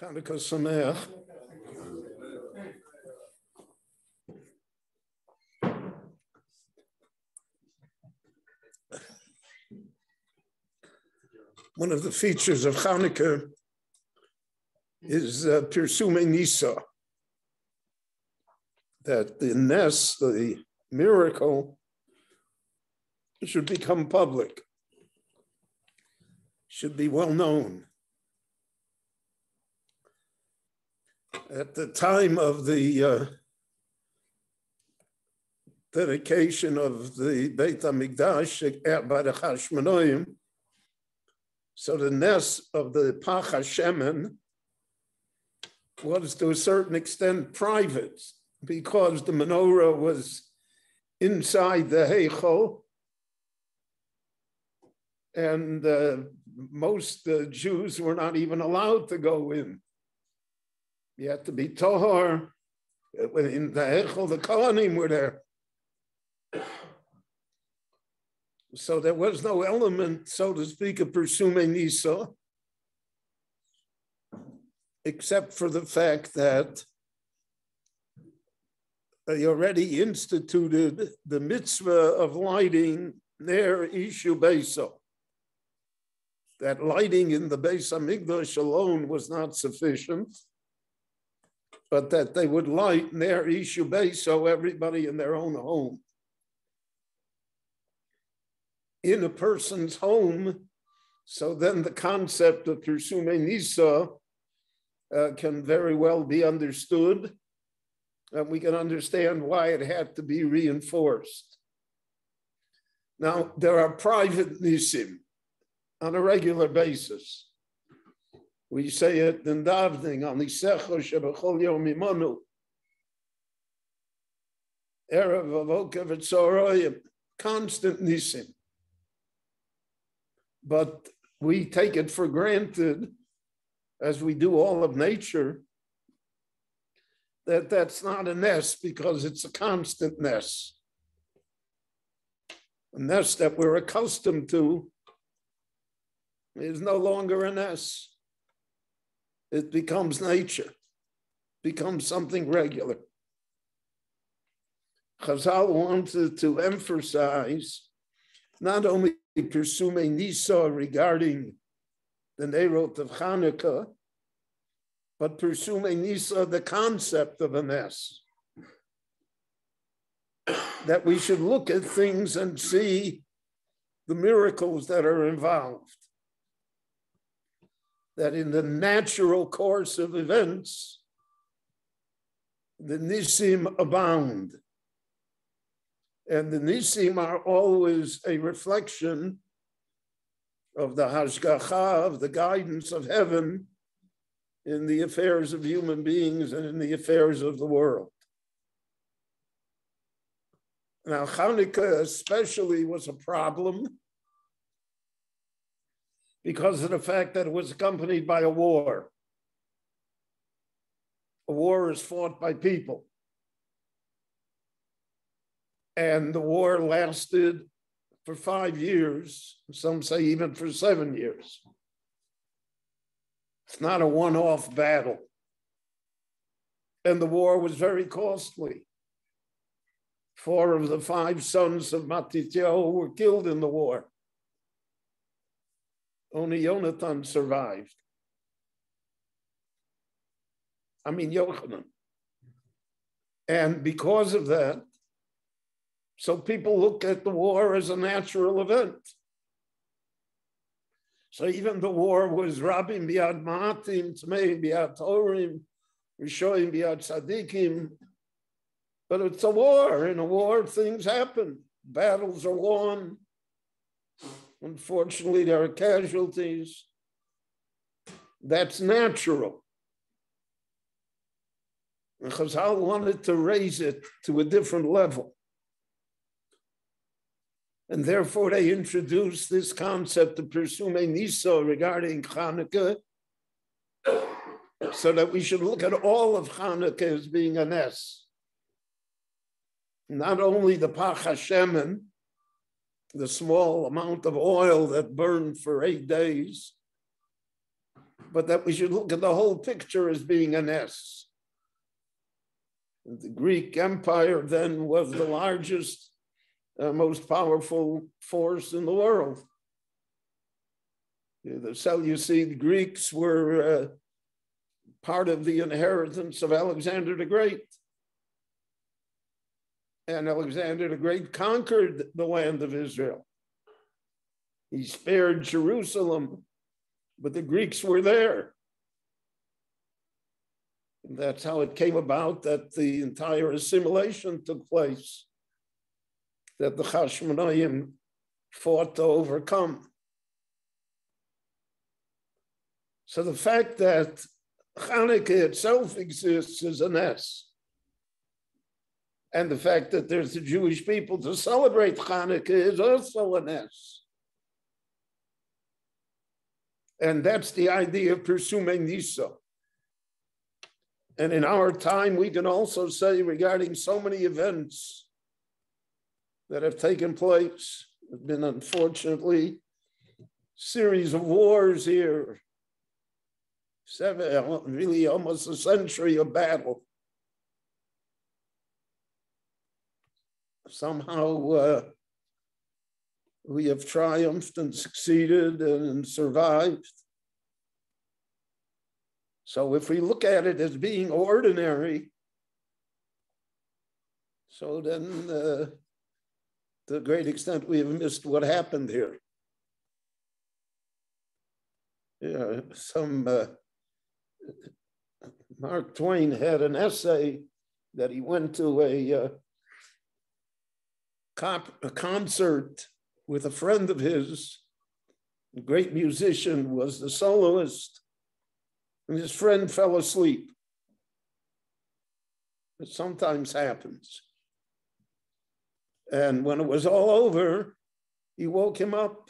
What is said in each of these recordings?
Chanukah Sameach. One of the features of Chanukah is Pirsumei Nisa, that the Nes, the miracle, should become public, should be well known. At the time of the dedication of the Beit HaMikdash by the Hashmonaim, so the Nes of the Pach HaShemen was to a certain extent private, because the menorah was inside the Heichel, and most Jews were not even allowed to go in. You had to be Tohar. In the Heichel, the Kohanim were there. So there was no element, so to speak, of Pirsumei Nisa, except for the fact that they already instituted the mitzvah of lighting Ner Ishu Beiso. That lighting in the Beis HaMikdash alone was not sufficient, but that they would light Ner Ishu Beiso, everybody in their own home. In a person's home, so then the concept of Pirsumei Nisa can very well be understood, and we can understand why it had to be reinforced. Now, there are private nisim on a regular basis. We say it in davening, on Nisecho shebechol yom imanu, erev avoka v'tzoroyim, constant nisim. But we take it for granted, as we do all of nature, that that's not a nes because it's a constant nes. A nes that we're accustomed to is no longer a nes. It becomes nature, becomes something regular. Chazal wanted to emphasize not only Pirsumei Nisa regarding the Nerot of Chanukah, but Pirsumei Nisa, the concept of a nes. That we should look at things and see the miracles that are involved. That in the natural course of events, the nisim abound. And the nisim are always a reflection of the hashgacha, of the guidance of heaven in the affairs of human beings and in the affairs of the world. Now, Chanukah especially was a problem because of the fact that it was accompanied by a war. A war is fought by people. And the war lasted for 5 years, some say even for 7 years. It's not a one-off battle. And the war was very costly. 4 of the 5 sons of Matityahu were killed in the war. Only Yonatan survived. Yochanan. And because of that, so people look at the war as a natural event. So even the war was Rabim biad Ma'atim, Tmei biad Torim, Rishoim biad Tzadikim. But it's a war. In a war, things happen. Battles are won. Unfortunately, there are casualties. That's natural. And Chazal wanted to raise it to a different level. And therefore, they introduced this concept of Pirsumei Nisa regarding Chanukah, so that we should look at all of Chanukah as being a nes. Not only the Pach HaShemen, the small amount of oil that burned for 8 days, but that we should look at the whole picture as being a nes. The Greek Empire then was the largest, most powerful force in the world. The Seleucid Greeks were part of the inheritance of Alexander the Great. And Alexander the Great conquered the land of Israel. He spared Jerusalem, but the Greeks were there. And that's how it came about that the entire assimilation took place, that the Hashmonaim fought to overcome. So the fact that Hanukkah itself exists is a nes. And the fact that there's the Jewish people to celebrate Hanukkah is also a nes. And that's the idea of Persumei Nisa. And in our time, we can also say regarding so many events that have taken place, there's been unfortunately series of wars here, really almost a century of battle. Somehow we have triumphed and succeeded and survived. So if we look at it as being ordinary, so then to a great extent we have missed what happened here. Yeah, Mark Twain had an essay that he went to a concert with a friend of his, a great musician, was the soloist, and his friend fell asleep. It sometimes happens. And when it was all over, he woke him up.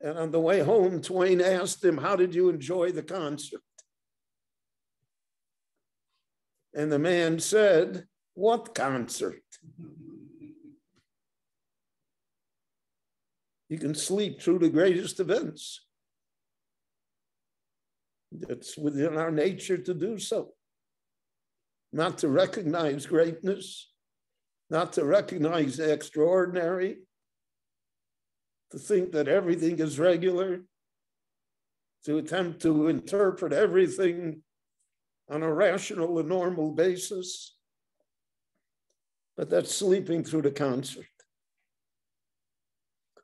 And on the way home, Twain asked him, "How did you enjoy the concert?" And the man said, "What concert?" You can sleep through the greatest events. It's within our nature to do so. Not to recognize greatness, not to recognize the extraordinary, to think that everything is regular, to attempt to interpret everything on a rational and normal basis. But that's sleeping through the concert.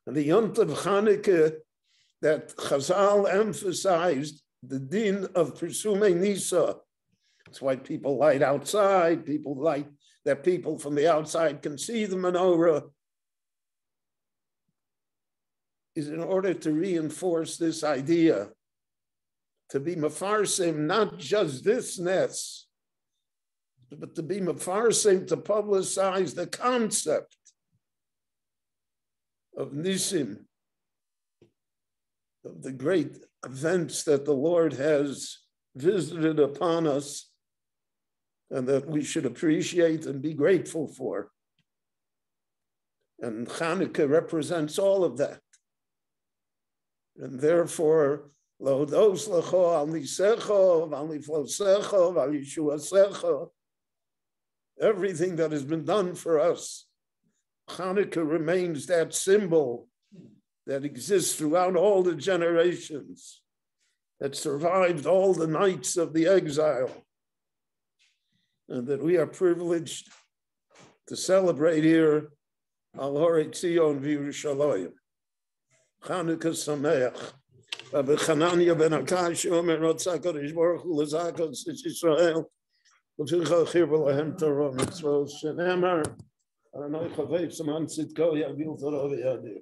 And the Yont of Hanukkah that Chazal emphasized, the din of Persumei Nisa. That's why people light outside, people light that people from the outside can see the menorah, is in order to reinforce this idea, to be mefarsim, not just this nes, but to be mefarsim, to publicize the concept of nisim, of the great events that the Lord has visited upon us and that we should appreciate and be grateful for. And Hanukkah represents all of that. And therefore, Lodos lecho al nisecho, al niflosecho, al yeshuasecho, everything that has been done for us, Hanukkah remains that symbol that exists throughout all the generations, that survived all the nights of the exile, and that we are privileged to celebrate here Al Horei Tzion v'Yerushalayim. Chanukah Sameach. Rabbi Chananya ben Akash Omer Rotzah Kodesh Baruch Hu L'Zakos Yisrael L'Ficha Chir B'Lahem Torah Mitzvot Shenemar Aranoi Chavev Saman Tzidko Yavil Torah V'Yadir.